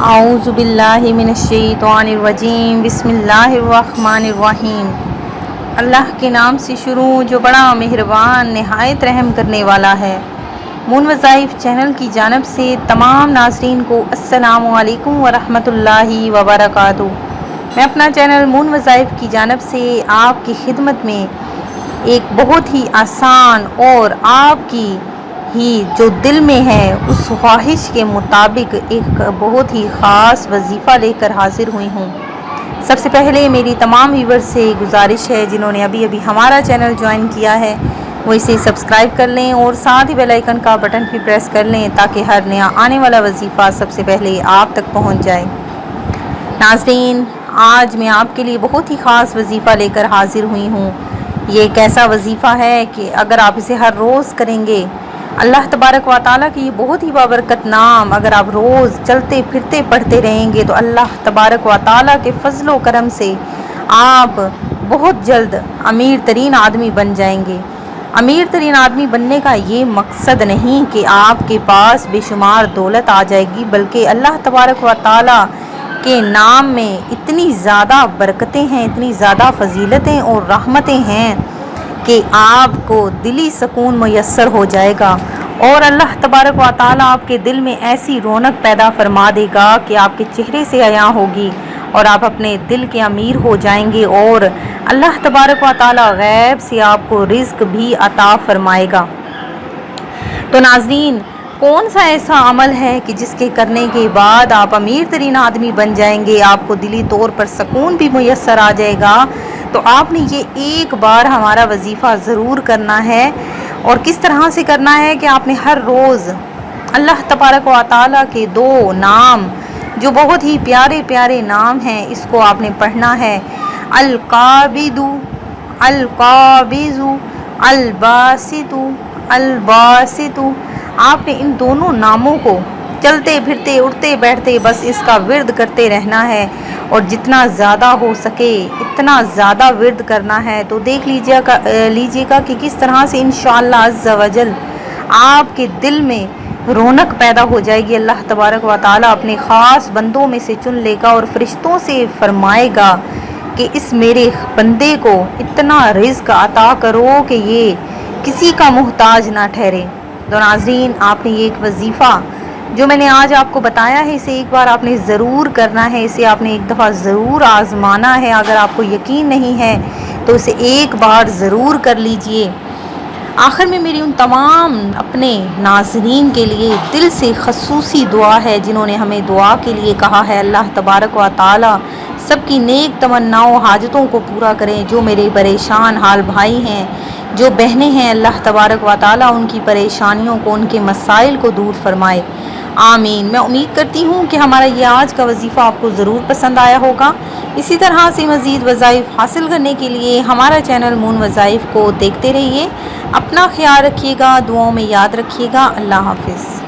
اعوذ باللہ من الشیطان الرجیم بسم اللہ الرحمن الرحیم۔ اللہ کے نام سے شروع جو بڑا مہربان نہایت رحم کرنے والا ہے۔ مون وظائف چینل کی جانب سے تمام ناظرین کو السلام علیکم ورحمۃ اللہ وبرکاتہ۔ میں اپنا چینل مون وظائف کی جانب سے آپ کی خدمت میں ایک بہت ہی آسان اور آپ کی ہی جو دل میں ہے اس خواہش کے مطابق ایک بہت ہی خاص وظیفہ لے کر حاضر ہوئی ہوں۔ سب سے پہلے میری تمام ویورز سے گزارش ہے جنہوں نے ابھی ہمارا چینل جوائن کیا ہے وہ اسے سبسکرائب کر لیں اور ساتھ ہی بیل آئیکن کا بٹن بھی پریس کر لیں تاکہ ہر نیا آنے والا وظیفہ سب سے پہلے آپ تک پہنچ جائے۔ ناظرین، آج میں آپ کے لیے بہت ہی خاص وظیفہ لے کر حاضر ہوئی ہوں۔ یہ ایک ایسا وظیفہ ہے کہ اگر آپ اسے ہر روز کریں گے، اللہ تبارک و تعالیٰ کی یہ بہت ہی بابرکت نام اگر آپ روز چلتے پھرتے پڑھتے رہیں گے تو اللہ تبارک و تعالیٰ کے فضل و کرم سے آپ بہت جلد امیر ترین آدمی بن جائیں گے۔ امیر ترین آدمی بننے کا یہ مقصد نہیں کہ آپ کے پاس بے شمار دولت آ جائے گی، بلکہ اللہ تبارک و تعالیٰ کے نام میں اتنی زیادہ برکتیں ہیں، اتنی زیادہ فضیلتیں اور رحمتیں ہیں کہ آپ کو دلی سکون میسر ہو جائے گا، اور اللہ تبارک و تعالیٰ آپ کے دل میں ایسی رونق پیدا فرما دے گا کہ آپ کے چہرے سے حیا ہوگی اور آپ اپنے دل کے امیر ہو جائیں گے، اور اللہ تبارک و تعالیٰ غیب سے آپ کو رزق بھی عطا فرمائے گا۔ تو ناظرین، کون سا ایسا عمل ہے کہ جس کے کرنے کے بعد آپ امیر ترین آدمی بن جائیں گے، آپ کو دلی طور پر سکون بھی میسر آ جائے گا؟ تو آپ نے یہ ایک بار ہمارا وظیفہ ضرور کرنا ہے، اور کس طرح سے کرنا ہے کہ آپ نے ہر روز اللہ تبارک و تعالیٰ کے دو نام جو بہت ہی پیارے پیارے نام ہیں اس کو آپ نے پڑھنا ہے۔ القابض القابض الباسط الباسط۔ آپ نے ان دونوں ناموں کو چلتے پھرتے اٹھتے بیٹھتے بس اس کا ورد کرتے رہنا ہے، اور جتنا زیادہ ہو سکے اتنا زیادہ ورد کرنا ہے۔ تو دیکھ لیجیے گا کہ کس طرح سے انشاءاللہ عز و جل آپ کے دل میں رونق پیدا ہو جائے گی۔ اللہ تبارک و تعالیٰ اپنے خاص بندوں میں سے چن لے گا اور فرشتوں سے فرمائے گا کہ اس میرے بندے کو اتنا رزق عطا کرو کہ یہ کسی کا محتاج نہ ٹھہرے۔ تو ناظرین، آپ نے یہ ایک وظیفہ جو میں نے آج آپ کو بتایا ہے اسے ایک بار آپ نے ضرور کرنا ہے، اسے آپ نے ایک دفعہ ضرور آزمانا ہے۔ اگر آپ کو یقین نہیں ہے تو اسے ایک بار ضرور کر لیجئے۔ آخر میں میری ان تمام اپنے ناظرین کے لیے دل سے خصوصی دعا ہے جنہوں نے ہمیں دعا کے لیے کہا ہے۔ اللہ تبارک و تعالیٰ سب کی نیک تمناؤں حاجتوں کو پورا کریں۔ جو میرے پریشان حال بھائی ہیں، جو بہنیں ہیں، اللہ تبارک و تعالیٰ ان کی پریشانیوں کو، ان کے مسائل کو دور فرمائے، آمین۔ میں امید کرتی ہوں کہ ہمارا یہ آج کا وظیفہ آپ کو ضرور پسند آیا ہوگا۔ اسی طرح سے مزید وظائف حاصل کرنے کے لیے ہمارا چینل مون وظائف کو دیکھتے رہیے۔ اپنا خیال رکھیے گا، دعاؤں میں یاد رکھیے گا۔ اللہ حافظ۔